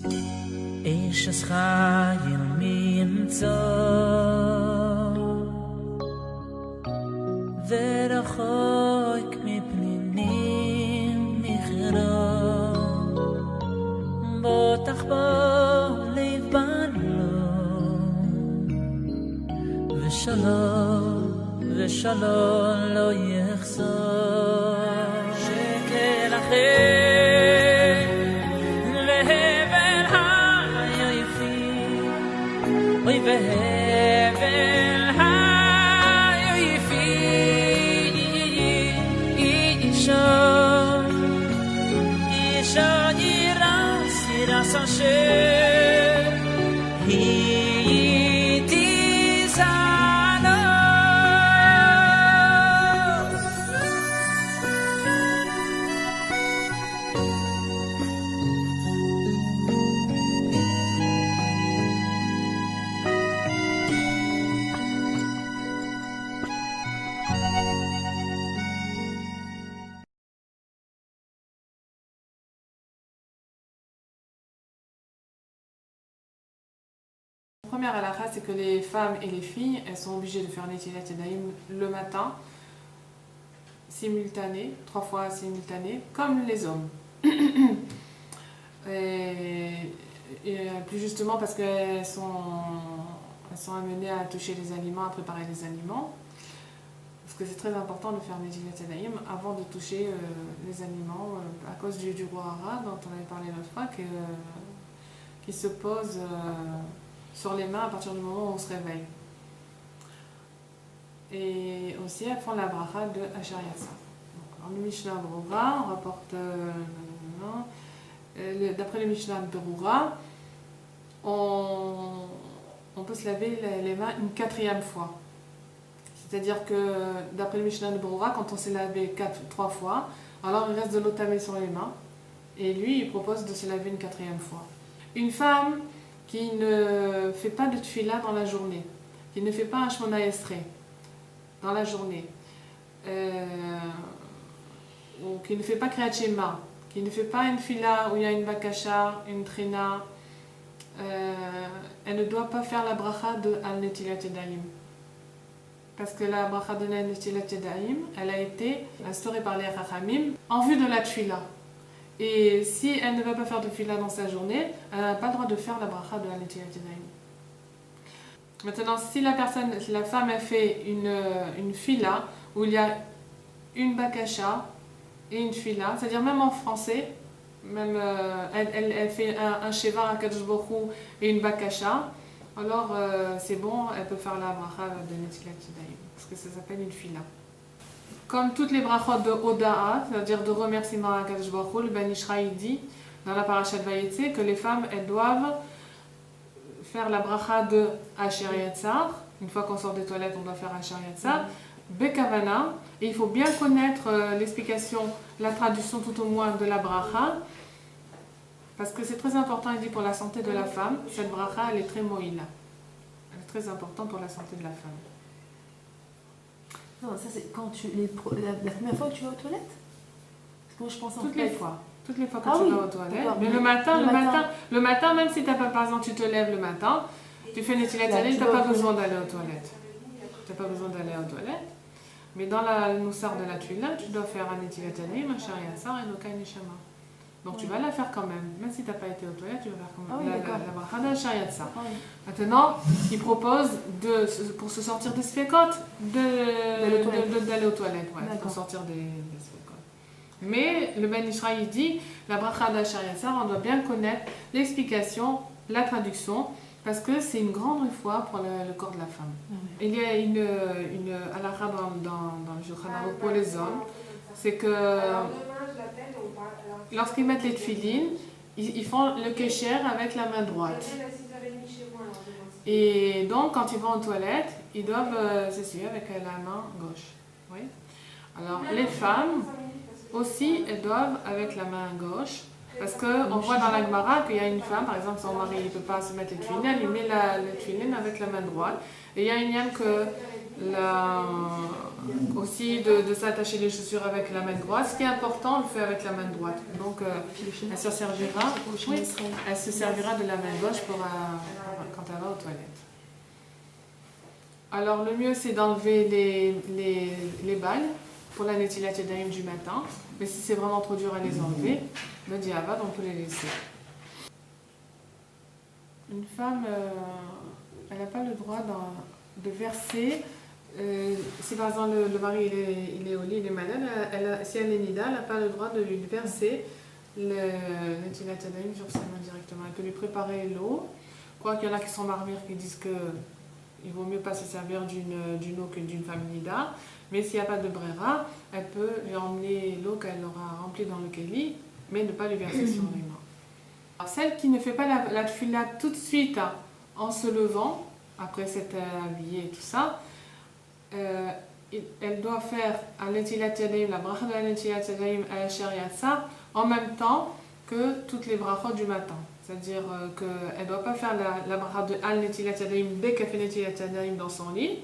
אשת חיל ממצא ורחוק מפנינים נחרא בוטח בלב בלום ושלום לא יחזור שקל אחר והבל היפי אוי והבל היפי אישה ירס אשר היא תזענו La première halakha, c'est que les femmes et les filles, elles sont obligées de faire Netilat Yadayim le matin, simultané, 3 fois simultané, comme les hommes. et plus justement parce qu'elles sont amenées à toucher les aliments, à préparer les aliments. Parce que c'est très important de faire Netilat Yadayim avant de toucher les aliments, à cause du roi Hara dont on avait parlé l'autre fois, qui se pose sur les mains à partir du moment où on se réveille. Et aussi, elles font la bracha de Asher Yatsa. En Mishnah Berurah, on rapporte, d'après le Mishnah Berurah, on peut se laver les mains une 4e fois. C'est-à-dire que, d'après le Mishnah Berurah, quand on s'est lavé 3 fois, alors il reste de l'eau tamée sur les mains. Et lui, il propose de se laver une 4e fois. Une femme qui ne fait pas de tfila dans la journée, qui ne fait pas un shmona esrei dans la journée, ou qui ne fait pas kriyat shema, qui ne fait pas une fila où il y a une bakasha, une trina, elle ne doit pas faire la bracha de al-netilat yadayim. Parce que la bracha de al-netilat yadayim, elle a été instaurée par les Chachamim en vue de la tfila. Et si elle ne va pas faire de fila dans sa journée, elle n'a pas le droit de faire la bracha de Netilat Yadayim. Maintenant, si la femme a fait une fila où il y a une bakasha et une fila, c'est-à-dire même en français, même elle fait un sheva, un kadosh baruch hu et une bakasha, alors c'est bon, elle peut faire la bracha de Netilat Yadayim, parce que ça s'appelle une fila. Comme toutes les brachot de Oda'a, c'est-à-dire de remerciement à Kadosh Baruch Hu, le Ben Ishraï dit dans la parasha de Vayetze que les femmes, elles doivent faire la bracha de Asher Yatzar. Une fois qu'on sort des toilettes, on doit faire Asher Yatzar. Bekavana, et il faut bien connaître l'explication, la traduction tout au moins de la bracha, parce que c'est très important, il dit, pour la santé de la femme. Cette bracha, elle est très moïla. Elle est très importante pour la santé de la femme. Non, ça c'est quand la première fois que tu vas aux toilettes? Parce que moi je pense en Toutes les fois que tu vas aux toilettes. D'accord. Mais le matin, même si t'as pas, par exemple, tu te lèves le matin, tu fais Netilat Yadayim, tu n'as pas besoin d'aller aux toilettes. Tu n'as pas besoin d'aller aux toilettes. Mais dans la moussard de la tuile, tu dois faire un Netilat Yadayim, un Asher Yatzar et un Okai Neshama. Donc tu vas la faire quand même. Même si tu n'as pas été aux toilettes, tu vas faire quand même la bracha de Asher Yatzar. Maintenant, il propose, pour se sortir des sfekot, d'aller aux toilettes. Ouais, pour sortir des sfekot. Mais le Ben Ishraï dit, la bracha d'Asher Yatzar, on doit bien connaître l'explication, la traduction, parce que c'est une grande foi pour le corps de la femme. Il y a une halakha dans le Shulchan Aruch pour les hommes, c'est que lorsqu'ils mettent les tefilines, ils font le kécher avec la main droite. Et donc, quand ils vont aux toilettes, ils doivent s'essuyer avec la main gauche. Oui. Alors, les femmes aussi, elles doivent avec la main gauche. Parce qu'on voit dans la Gemara qu'il y a une femme, par exemple, son mari ne peut pas se mettre les tefilines, elle lui met les tefilines avec la main droite. Et il y a une yam que aussi de s'attacher les chaussures avec la main droite. Ce qui est important, on le fait avec la main droite. Donc elle se servira, oui, elle se servira de la main gauche quand elle va aux toilettes. Alors le mieux c'est d'enlever les balles pour la Netilat Yadayim du matin. Mais si c'est vraiment trop dur à les enlever, le diavad, on peut les laisser. Une femme, elle n'a pas le droit de verser. Si par exemple le mari il est au lit, il est malade, si elle est nida, elle n'a pas le droit de lui verser le Netilat Yadayim sur ses mains directement. Elle peut lui préparer l'eau. Je crois qu'il y en a qui sont marmires qui disent qu'il vaut mieux pas se servir d'une eau que d'une femme nida. Mais s'il n'y a pas de brera, elle peut lui emmener l'eau qu'elle aura remplie dans le keli, mais ne pas lui verser sur les mains. Alors, celle qui ne fait pas la tfila tout de suite en se levant, après s'être habillée et tout ça, elle doit faire un Netilat Yadayim, la bracha de la Netilat Yadayim à Yatsa, en même temps que toutes les brachot du matin. C'est-à-dire qu'elle ne doit pas faire la bracha de Al Netilat Yadayim dès qu'elle fait Netilat Yadayim dans son lit.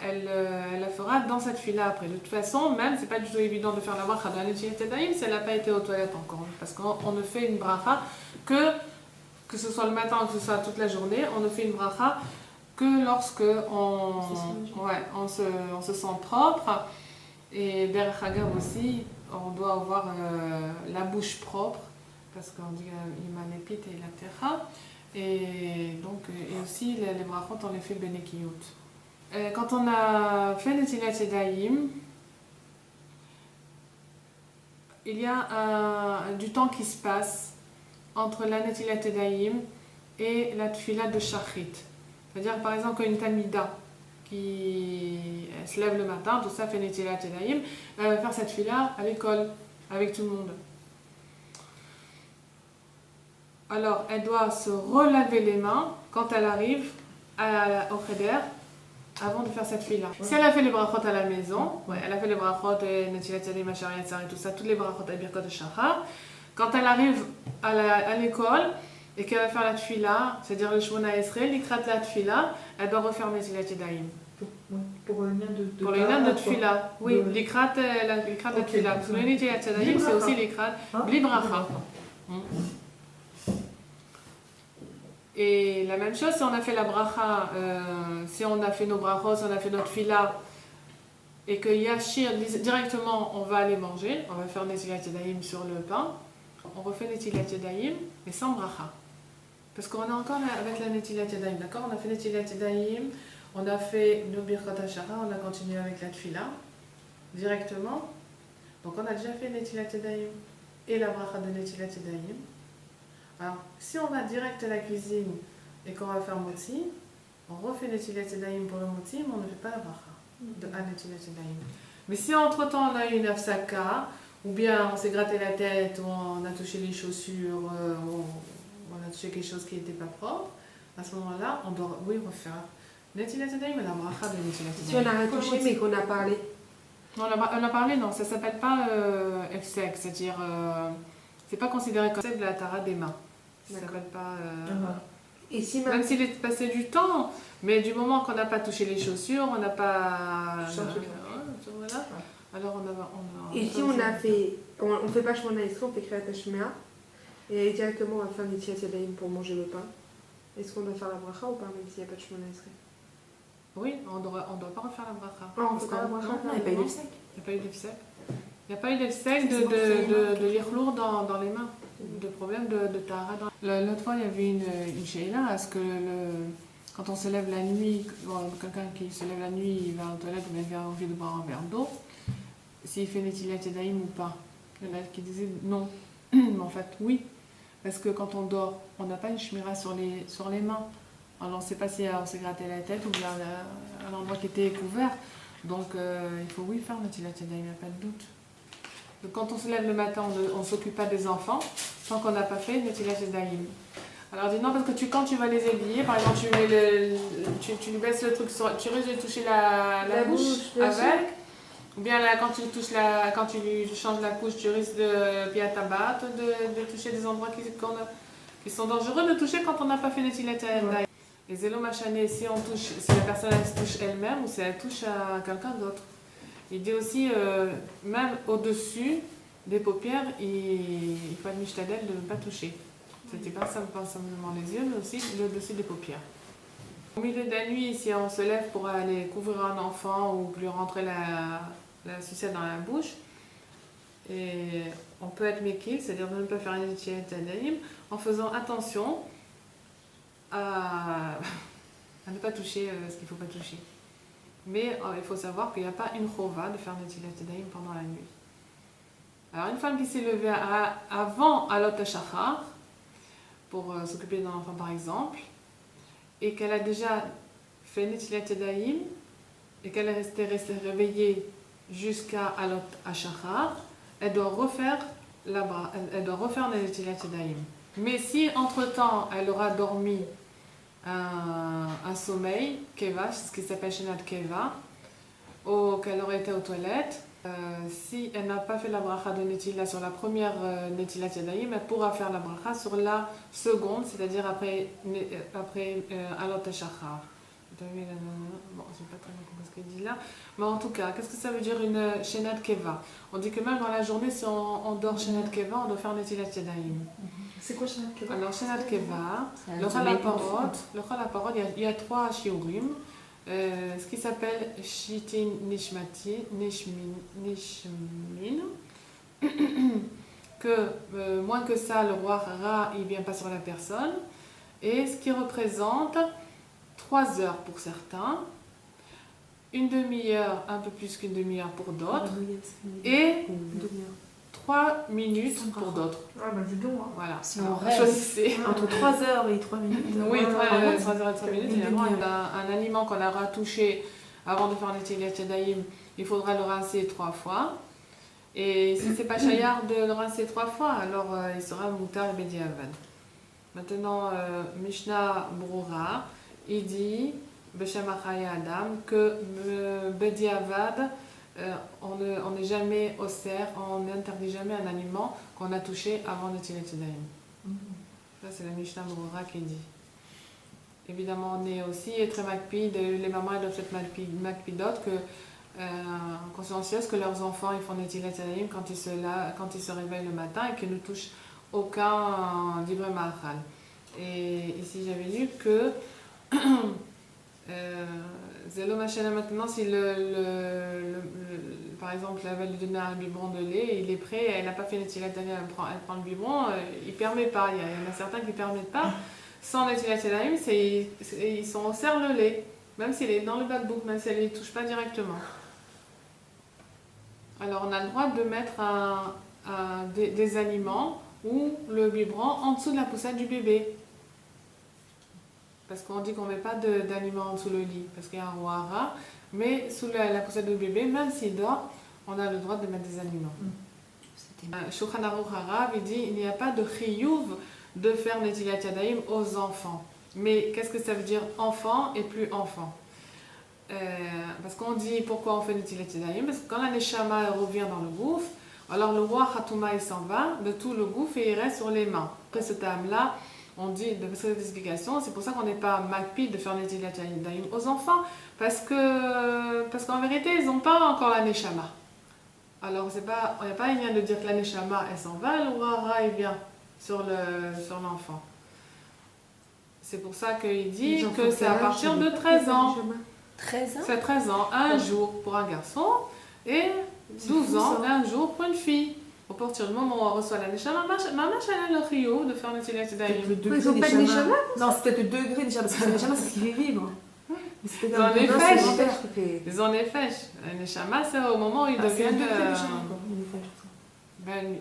Elle la fera dans cette fila après. De toute façon, même, c'est pas du tout évident de faire la bracha de la Netilat Yadayim si elle n'a pas été aux toilettes encore. Parce qu'on ne fait une bracha que ce soit le matin ou que ce soit toute la journée, on ne fait une bracha que lorsque on se sent propre. Et derrière Hagav aussi, on doit avoir la bouche propre, parce qu'on dit Imanepit et la terra. Et donc, et aussi les brachot, on les fait benekiyot. Quand on a fait Netilat Yadayim, il y a du temps qui se passe entre la Netilat Yadayim et la tfila de Shachrit. C'est-à-dire par exemple une Talmida qui se lève le matin, tout ça fait Netilat Yadayim, elle va faire cette tfila à l'école avec tout le monde. Alors elle doit se relaver les mains quand elle arrive au cheder, avant de faire cette fila. Si elle a fait les brachot à la maison, elle a fait les brachot et Netilat Yadayim, Machar Yatzar et tout ça, toutes les brachot et birkot de Shachar, quand elle arrive à l'école et qu'elle va faire la tfila, c'est-à-dire le Shmona Esrei, l'ikrat la tfila, elle doit refaire Netilat Yadayim. Pour le lien de pour le lien de tfila, oui, l'ikrat la tfila. Parce que le Netilat Yadayim, c'est aussi l'ikrat, bli bracha. Et la même chose, si on a fait la bracha, si on a fait nos brachos, si on a fait notre fila, et que Yashir, directement, on va aller manger, on va faire Netilat Yadayim sur le pain, on refait Netilat Yadayim, mais sans bracha. Parce qu'on est encore avec la Netilat Yadayim, d'accord? On a fait Netilat Yadayim, on a fait nos birkot hashara, on a continué avec la tfila, directement. Donc on a déjà fait Netilat Yadayim et la bracha de Netilat Yadayim. Alors, si on va direct à la cuisine et qu'on va faire motzi, on refait Netilat Yadayim pour le motzi, mais on ne fait pas la bracha de Netilat Yadayim. Mais si entre-temps on a eu une afsaka, ou bien on s'est gratté la tête, ou on a touché les chaussures, ou on a touché quelque chose qui n'était pas propre, à ce moment-là, on doit, oui, refaire Netilat Yadayim et la bracha de Netilat Yadayim. Si on a rien touché mais qu'on a parlé. Non, on a parlé, non, ça ne s'appelle pas F-sec, c'est-à-dire, c'est pas considéré comme la tara des mains. Ça s'appelle pas. Et si même s'il est passé du temps, mais du moment qu'on n'a pas touché les chaussures, on n'a pas. Voilà. Alors on a. Et si on a fait. On fait pas Shmona Esrei, on fait Kriyat Hashmea, et directement on va faire Netilat Yadayim pour manger le pain. Est-ce qu'on doit faire la bracha ou pas, même s'il n'y a pas de Shmona Esrei? Oui, on doit pas refaire la bracha. On fait pas la bracha. Non, il n'y a pas eu d'efsek. Il n'y a pas eu d'efsek. Il n'y a pas eu d'efsek de lire lourd dans les mains. De problème de tahara. L'autre fois, il y avait une sheila, est-ce que quand on se lève la nuit, quelqu'un qui se lève la nuit, il va aux toilettes, il a envie de boire un verre d'eau, s'il fait Netilat Yadayim ou pas? Il y en a qui disaient non. Mais en fait, oui. Parce que quand on dort, on n'a pas une shmira sur les mains. Alors on ne sait pas si on s'est gratté la tête ou bien un endroit qui était couvert. Donc il faut oui faire Netilat Yadayim, il n'y a pas de doute. Donc, quand on se lève le matin, on ne s'occupe pas des enfants tant qu'on n'a pas fait Netilat Yadayim. Alors on dit non, parce que quand tu vas les habiller, par exemple tu lui baisses le truc, tu risques de toucher la bouche avec, ou bien là, quand tu lui changes la couche, tu risques de piatabat, de toucher des endroits qui sont dangereux de toucher quand on n'a pas fait Netilat Yadayim. Et zélo machané, si la personne elle se touche elle-même ou si elle touche à quelqu'un d'autre. Il dit aussi, même au-dessus des paupières, il faut être mishtadel de ne pas toucher. C'était pas simplement les yeux, mais aussi le dessus des paupières. Au milieu de la nuit, si on se lève pour aller couvrir un enfant ou lui rentrer la sucette dans la bouche, et on peut être mekil, c'est-à-dire de ne pas faire une étiquette d'anaïm, en faisant attention à ne pas toucher ce qu'il ne faut pas toucher. Mais il faut savoir qu'il n'y a pas une chova de faire une étiquette d'anaïm pendant la nuit. Alors une femme qui s'est levée avant Alot HaShachar, pour s'occuper d'un enfant par exemple, et qu'elle a déjà fait Netilat Yadayim, et qu'elle est restée réveillée jusqu'à Alot HaShachar, elle doit refaire Netilat Yadayim. Mais si entre-temps elle aura dormi un sommeil, Keva, ce qui s'appelle Shenat Keva, ou qu'elle aurait été aux toilettes, si elle n'a pas fait la bracha de Netila sur la première Netilat Yadayim, elle pourra faire la bracha sur la seconde, c'est-à-dire après Alot HaShachar. Bon, je n'ai pas très bien compris ce qu'elle dit là. Mais en tout cas, qu'est-ce que ça veut dire une Shenat Keva? On dit que même dans la journée, si on dort Shenat Keva, on doit faire Netilat Yadayim. C'est quoi Shenat Keva? Alors, Shenat Keva, le Chol HaParod, il y a 3 shiurim. Ce qui s'appelle Shitin Nishmin, que moins que ça, le roi Ra, il vient pas sur la personne, et ce qui représente 3 heures pour certains, une demi-heure, un peu plus qu'une demi-heure pour d'autres, et 3 minutes pour d'autres. Ah bah dis donc, hein. Voilà, Si on choisissez. Entre 3 heures et 3 minutes. Oui, 3 heures et 3 minutes. Une Évidemment, demi-heure. un aliment qu'on aura touché avant de faire Netilat Yadayim, il faudra le rincer 3 fois. Et si c'est pas chayard de le rincer 3 fois, alors il sera moutar et bediavad. Maintenant, Mishnah Brura, il dit, Beshem Achaya Adam, que bediavad, on n'est jamais au cerf, on n'interdit jamais un aliment qu'on a touché avant Netilat Yadayim. Ça, c'est la Mishnah Brura qui dit. Évidemment, on est aussi très makpid, les mamans doivent être makpidotes, consciencieuses que leurs enfants ils font Netilat Yadayim quand ils se réveillent le matin et qu'ils ne touchent aucun divrei ma'achal. Et ici, j'avais lu que Zélo Machana maintenant, si par exemple, elle va lui donner un biberon de lait, il est prêt, elle n'a pas fait Netilat Yadayim, elle prend le biberon, il ne permet pas. Il y en a certains qui ne permettent pas. Sans Netilat Yadayim, ils sont au cerf le lait, même s'il est dans le backbook, même si elle ne les touche pas directement. Alors on a le droit de mettre des aliments ou le biberon en dessous de la poussette du bébé. Parce qu'on dit qu'on ne met pas d'aliments en dessous le lit, parce qu'il y a un rouhara, mais sous la poussette du bébé, même s'il dort, on a le droit de mettre des aliments. Shulchan Aruch Harav, il dit il n'y a pas de chiyuv de faire Netilat Yadayim aux enfants. Mais qu'est-ce que ça veut dire enfant et plus enfant? Parce qu'on dit pourquoi on fait Netilat Yadayim, parce que quand la neshama revient dans le gouffre, alors le roi Hatouma il s'en va de tout le gouffre et il reste sur les mains. Après ce terme-là, on dit de cette explication, c'est pour ça qu'on n'est pas makpid de faire Netilat Yadayim aux enfants, parce qu'en vérité ils n'ont pas encore la neshama. Alors il n'y a pas rien de dire que la neshama elle s'en va, le roi Ra il vient sur l'enfant. C'est pour ça qu'il dit que c'est à partir de 13 ans. 13 ans? C'est 13 ans, un jour pour un garçon et 12 ans, un jour pour une fille. Au partir du moment où on reçoit la neshama, maman elle a le chiyuv de faire Netilat Yadayim. Ils n'ont pas de neshama? Non, c'est peut-être le degré déjà, parce que le neshama c'est ce qui fait vivre. Ils en effet. Ils en effet. La neshama c'est au moment où ils deviennent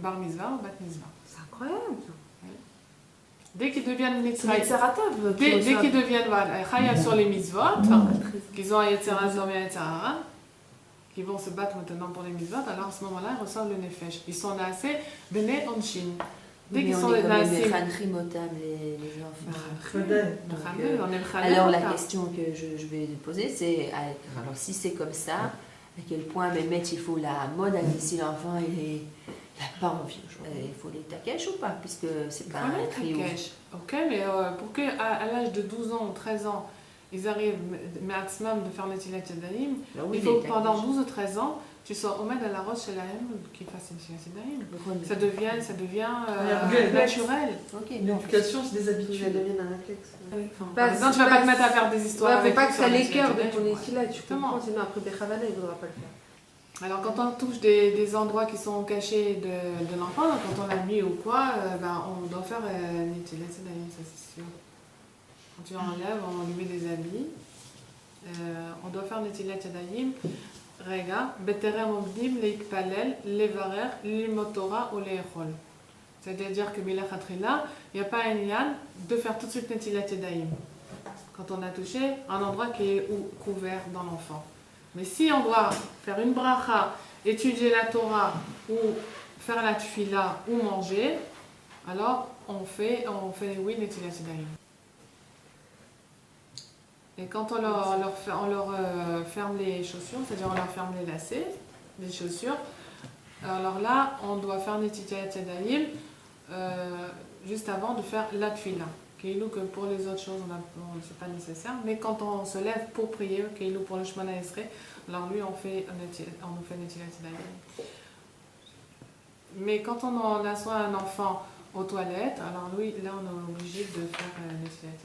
bar mitzvah ou bat mitzvah. C'est incroyable. Dès qu'ils deviennent C'est Yetzeratav. dès qu'ils deviennent chayav sur les mitzvot, qu'ils ont un Yetzerazor et un Yetzerara, qui vont se battre maintenant pour les mitzvot, alors à ce moment-là, ils reçoivent le nefesh. Ils sont nassés bene onshin. Dès qu'ils sont nassés. Les khanrimotam, les enfants. Alors la question que je vais poser, c'est alors si c'est comme ça, à quel point Mehmet il faut la mode si l'enfant Pas envie. Il faut les takesh ou pas? Puisque c'est pas Voilà, un trio. Takesh. Ok, mais pour qu'à l'âge de 12 ans ou 13 ans, ils arrivent maximum de faire Netilat Yadayim, Bah oui, il faut les que pendant takesh. 12 ou 13 ans, tu sois au maître de la roche chez la M qui fasse Netilat Yadayim. Donc, on- Ça devient réflexe. naturel. Ok, L'éducation, c'est des Ça habitudes. devient un réflexe. Par exemple, tu vas pas te mettre à faire des histoires. Ouais, faut avec pas eux que sur ça Netilat l'écœure de Yadayim, ton ouais. ici-là, tu Exactement. comprends, sinon après Bechavana, il ne voudra pas le faire. Alors quand on touche des endroits qui sont cachés de l'enfant, quand on l'a mis ou quoi, on doit faire Netilat Yadayim, ça c'est sûr. Quand tu enlèves, on lui met des habits. On doit faire Netilat Yadayim. Rega, Beterem Omdim, Leikpalel, Levarer, Limotora ou Leechol. C'est-à-dire que Bila Khatrila, il n'y a pas un yan de faire tout de suite Netilat Yadayim. Quand on a touché un endroit qui est couvert dans l'enfant. Mais si on doit faire une bracha, étudier la Torah ou faire la tfila ou manger, alors on fait oui Netilat Yadayim. Et quand on leur ferme les chaussures, c'est-à-dire on leur ferme les lacets des chaussures, alors là on doit faire Netilat Yadayim juste avant de faire la tfila. Keilou que pour les autres choses, c'est pas nécessaire. Mais quand on se lève pour prier, Keilou pour le Shemona Esrei, alors lui, on fait Netilat Yadayim. Mais quand on assoit un enfant aux toilettes, alors lui, là, on est obligé de faire Netilat